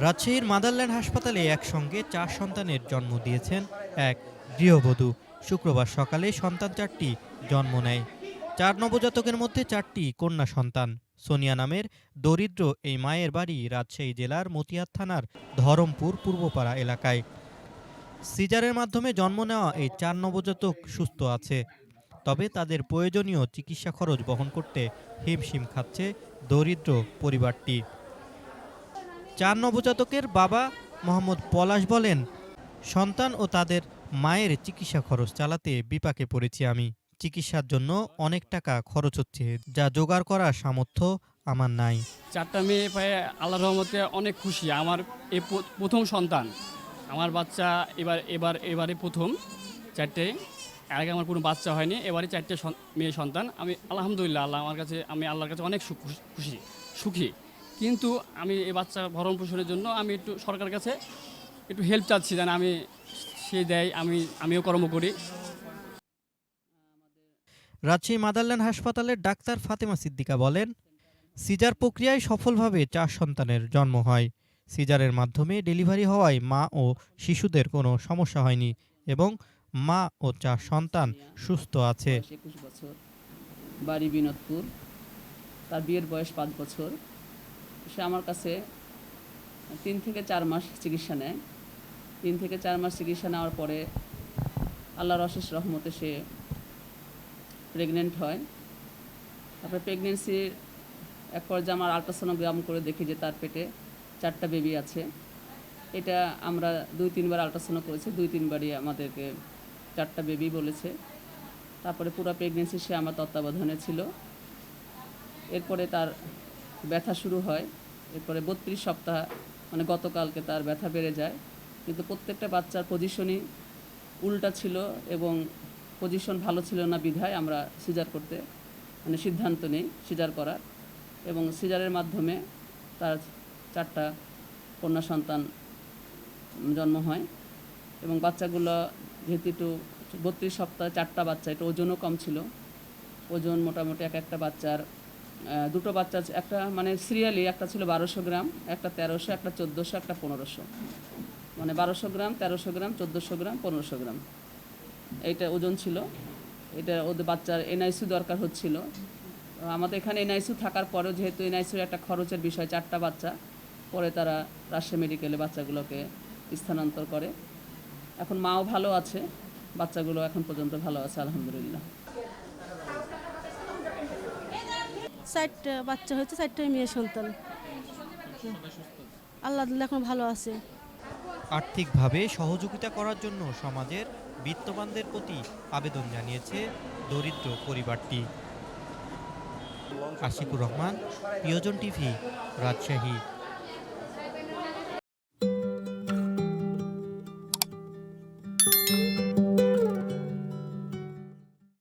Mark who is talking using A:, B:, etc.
A: রাজশাহীর মাদারল্যান্ড হাসপাতালে একসঙ্গে ৪ সন্তানের জন্ম দিয়েছেন এক গৃহবধূ। শুক্রবার সকালে সন্তান ৪টি জন্ম নেয়। ৪ নবজাতকের মধ্যে ৪টি কন্যা সন্তান। সোনিয়া নামের দরিদ্র এই মায়ের বাড়ি রাজশাহী জেলার মতিহার থানার ধরমপুর পূর্বপাড়া এলাকায়। সিজারের মাধ্যমে জন্ম নেওয়া এই ৪ নবজাতক সুস্থ আছে। তবে তাদের প্রয়োজনীয় চিকিৎসা খরচ বহন করতে হিমশিম খাচ্ছে দরিদ্র পরিবারটি। ৪ নবজাতকের বাবা মোহাম্মদ পলাশ বলেন, সন্তান ও তাদের মায়ের চিকিৎসা খরচ চালাতে বিপাকে পড়েছি আমি। চিকিৎসার জন্য অনেক টাকা খরচ হচ্ছে, যা জোগাড় করার সামর্থ্য আমার নাই।
B: 4টা মেয়ে পেয়ে আল্লাহর রহমতে অনেক খুশি। আমার এই প্রথম সন্তান, আমার বাচ্চা এবারে প্রথম 4টে। এর আগে আমার কোনো বাচ্চা হয়নি, এবারে 4টে মেয়ে সন্তান। আমি আলহামদুলিল্লাহ, আমি আল্লাহর কাছে অনেক সুখী। কিন্তু আমি এই বাচ্চা ভরণ পোষণের জন্য আমি একটু সরকারের কাছে একটু হেল্প চাচ্ছি, যেন সে দেয়, আমিও কর্ম করি।
A: রাজশাহী মাদারল্যান্ড হাসপাতালের ডাক্তার ফাতেমা সিদ্দিকা বলেন, সিজার প্রক্রিয়ায় সফলভাবে 4 সন্তানের জন্ম হয়। সিজারের মাধ্যমে ডেলিভারি হওয়ায় মা ও শিশুদের কোনো সমস্যা হয়নি এবং মা ও 4 সন্তান সুস্থ আছে।
C: 21 বছর, বাড়ি বিনোদপুর। তার বিয়ের বয়স 5 বছর। সে আমার কাছে 3 থেকে 4 মাস চিকিৎসা নেয়। 3 থেকে 4 মাস চিকিৎসা নেওয়ার পরে আল্লাহর অশেষ রহমতে সে প্রেগনেন্ট হয়। তারপরে প্রেগনেন্সির এক পর্যায়ে আমার আলট্রাসোনোগ্রাম করে দেখি যে তার পেটে 4টা বেবি আছে। এটা আমরা 2-3 বার আলট্রাসোনো করেছি, 2-3 বারই আমাদেরকে 4টা বেবি বলেছে। তারপরে পুরো প্রেগনেন্সি সে আমার তত্ত্বাবধানে ছিল। এরপরে তার ব্যথা শুরু হয়। এরপরে 32 সপ্তাহ, মানে গতকালকে তার ব্যথা বেড়ে যায়। কিন্তু প্রত্যেকটা বাচ্চার পজিশনই উল্টা ছিল এবং পজিশন ভালো ছিল না বিধায় আমরা সিজার করতে সিদ্ধান্ত নিই সিজার করার। এবং সিজারের মাধ্যমে তার 4টা কন্যা সন্তান জন্ম হয়। এবং বাচ্চাগুলো যেহেতু একটু 32 সপ্তাহ 4টা বাচ্চা, একটু ওজনও কম ছিল। ওজন মোটামুটি একটা বাচ্চার, দুটো বাচ্চা একটা মানে সিরিয়ালি একটা ছিল 1200 গ্রাম, একটা 1300, একটা 1400, একটা 1500, মানে 1200 গ্রাম, 1300 গ্রাম, 1400 গ্রাম, 1500 গ্রাম এইটা ওজন ছিল। এটা ওদের বাচ্চার এনআইসিউ দরকার হচ্ছিল। আমাদের এখানে এনআইসিউ থাকার পরেও যেহেতু এনআইসিউ একটা খরচের বিষয়, 4টা বাচ্চা, পরে তারা রাজশাহী মেডিকেলে বাচ্চাগুলোকে স্থানান্তর করে। এখন মাও ভালো আছে, বাচ্চাগুলো এখন পর্যন্ত ভালো আছে আলহামদুলিল্লাহ।
D: 4টা বাচ্চা হয়েছে, 4টাই মেয়ে সন্তান। আল্লাহ এখন ভালো আছে।
A: আর্থিকভাবে সহযোগিতা করার জন্য সমাজের বিত্তবানদের প্রতি আবেদন জানিয়েছে দরিদ্র পরিবারটি। আশিকুর রহমান, প্রিয়জন টিভি, রাজশাহী।